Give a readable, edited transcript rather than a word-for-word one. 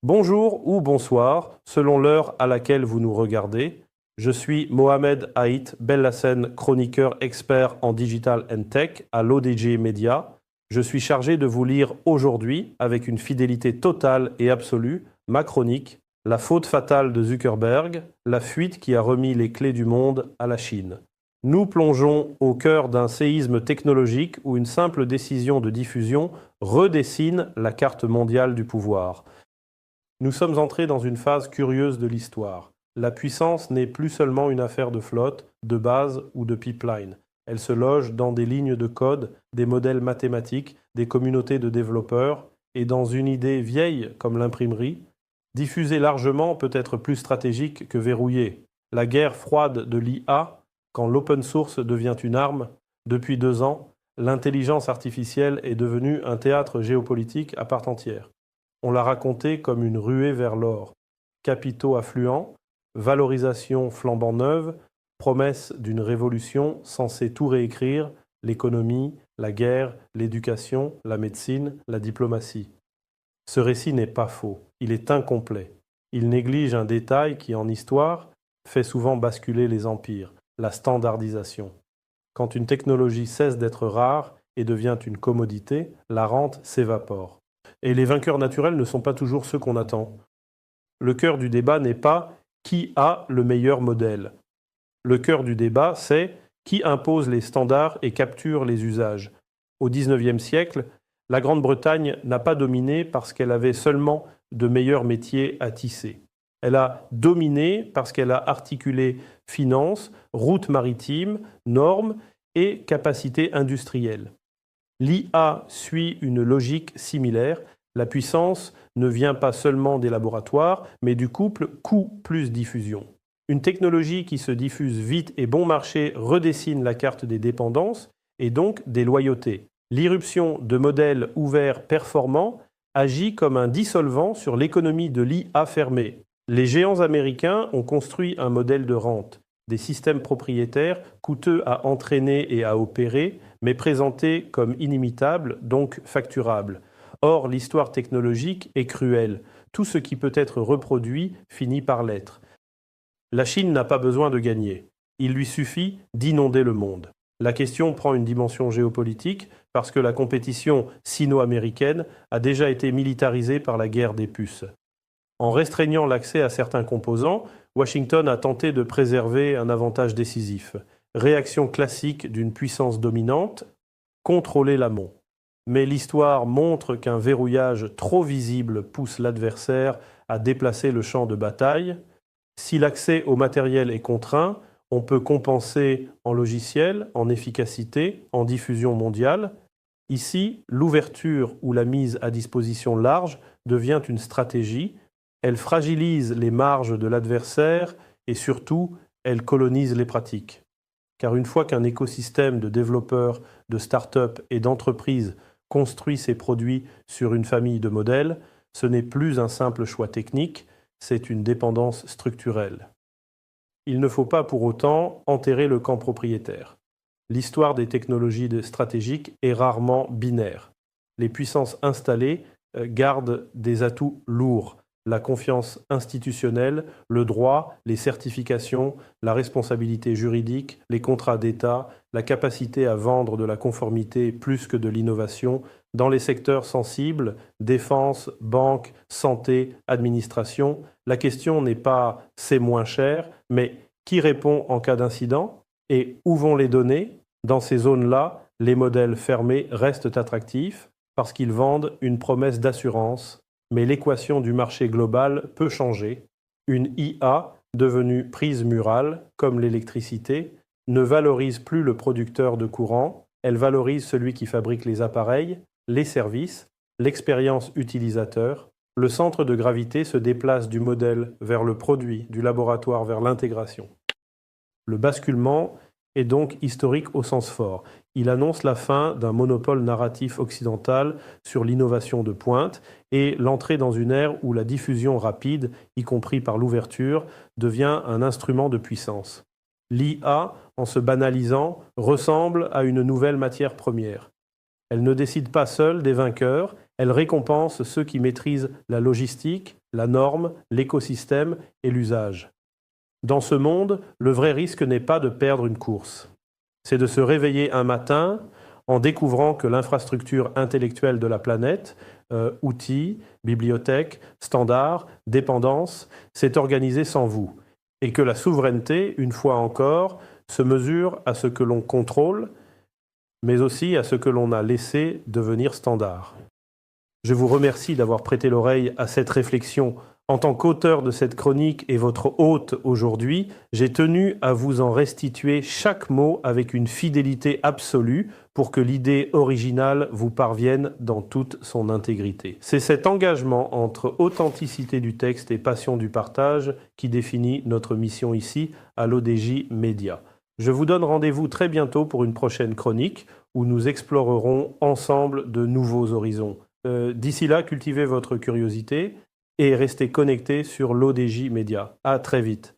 Bonjour ou bonsoir, selon l'heure à laquelle vous nous regardez. Je suis Mohamed Haït Bellassène, chroniqueur expert en digital and tech à l'ODG Media. Je suis chargé de vous lire aujourd'hui, avec une fidélité totale et absolue, ma chronique La faute fatale de Zuckerberg, la fuite qui a remis les clés du monde à la Chine. Nous plongeons au cœur d'un séisme technologique où une simple décision de diffusion redessine la carte mondiale du pouvoir. Nous sommes entrés dans une phase curieuse de l'histoire. La puissance n'est plus seulement une affaire de flotte, de base ou de pipeline. Elle se loge dans des lignes de code, des modèles mathématiques, des communautés de développeurs et dans une idée vieille comme l'imprimerie. Diffusée largement peut être plus stratégique que verrouillée. La guerre froide de l'IA, quand l'open source devient une arme, depuis 2 ans, l'intelligence artificielle est devenue un théâtre géopolitique à part entière. On l'a raconté comme une ruée vers l'or. Capitaux affluents, valorisation flambant neuve, promesse d'une révolution censée tout réécrire, l'économie, la guerre, l'éducation, la médecine, la diplomatie. Ce récit n'est pas faux, il est incomplet. Il néglige un détail qui, en histoire, fait souvent basculer les empires, la standardisation. Quand une technologie cesse d'être rare et devient une commodité, la rente s'évapore. Et les vainqueurs naturels ne sont pas toujours ceux qu'on attend. Le cœur du débat n'est pas qui a le meilleur modèle. Le cœur du débat, c'est qui impose les standards et capture les usages. Au XIXe siècle, la Grande-Bretagne n'a pas dominé parce qu'elle avait seulement de meilleurs métiers à tisser. Elle a dominé parce qu'elle a articulé finances, routes maritimes, normes et capacités industrielles. L'IA suit une logique similaire. La puissance ne vient pas seulement des laboratoires, mais du couple coût plus diffusion. Une technologie qui se diffuse vite et bon marché redessine la carte des dépendances et donc des loyautés. L'irruption de modèles ouverts performants agit comme un dissolvant sur l'économie de l'IA fermée. Les géants américains ont construit un modèle de rente, des systèmes propriétaires coûteux à entraîner et à opérer, mais présentés comme inimitables, donc facturables. Or, l'histoire technologique est cruelle. Tout ce qui peut être reproduit finit par l'être. La Chine n'a pas besoin de gagner. Il lui suffit d'inonder le monde. La question prend une dimension géopolitique parce que la compétition sino-américaine a déjà été militarisée par la guerre des puces. En restreignant l'accès à certains composants, Washington a tenté de préserver un avantage décisif. Réaction classique d'une puissance dominante, contrôler l'amont. Mais l'histoire montre qu'un verrouillage trop visible pousse l'adversaire à déplacer le champ de bataille. Si l'accès au matériel est contraint, on peut compenser en logiciel, en efficacité, en diffusion mondiale. Ici, l'ouverture ou la mise à disposition large devient une stratégie. Elle fragilise les marges de l'adversaire et surtout, elle colonise les pratiques. Car une fois qu'un écosystème de développeurs, de start-up et d'entreprises construit ses produits sur une famille de modèles, ce n'est plus un simple choix technique, c'est une dépendance structurelle. Il ne faut pas pour autant enterrer le camp propriétaire. L'histoire des technologies stratégiques est rarement binaire. Les puissances installées gardent des atouts lourds. La confiance institutionnelle, le droit, les certifications, la responsabilité juridique, les contrats d'État, la capacité à vendre de la conformité plus que de l'innovation, dans les secteurs sensibles, défense, banque, santé, administration, la question n'est pas c'est moins cher, mais qui répond en cas d'incident et où vont les données? Dans ces zones-là, les modèles fermés restent attractifs parce qu'ils vendent une promesse d'assurance. Mais l'équation du marché global peut changer. Une IA devenue prise murale, comme l'électricité, ne valorise plus le producteur de courant, elle valorise celui qui fabrique les appareils, les services, l'expérience utilisateur. Le centre de gravité se déplace du modèle vers le produit, du laboratoire vers l'intégration. Le basculement est donc historique au sens fort. Il annonce la fin d'un monopole narratif occidental sur l'innovation de pointe et l'entrée dans une ère où la diffusion rapide, y compris par l'ouverture, devient un instrument de puissance. L'IA, en se banalisant, ressemble à une nouvelle matière première. Elle ne décide pas seule des vainqueurs, elle récompense ceux qui maîtrisent la logistique, la norme, l'écosystème et l'usage. Dans ce monde, le vrai risque n'est pas de perdre une course. C'est de se réveiller un matin en découvrant que l'infrastructure intellectuelle de la planète, outils, bibliothèques, standards, dépendances, s'est organisée sans vous. Et que la souveraineté, une fois encore, se mesure à ce que l'on contrôle, mais aussi à ce que l'on a laissé devenir standard. Je vous remercie d'avoir prêté l'oreille à cette réflexion. En tant qu'auteur de cette chronique et votre hôte aujourd'hui, j'ai tenu à vous en restituer chaque mot avec une fidélité absolue pour que l'idée originale vous parvienne dans toute son intégrité. C'est cet engagement entre authenticité du texte et passion du partage qui définit notre mission ici à l'ODJ Média. Je vous donne rendez-vous très bientôt pour une prochaine chronique où nous explorerons ensemble de nouveaux horizons. D'ici là, cultivez votre curiosité et restez connectés sur l'ODJ Média. À très vite.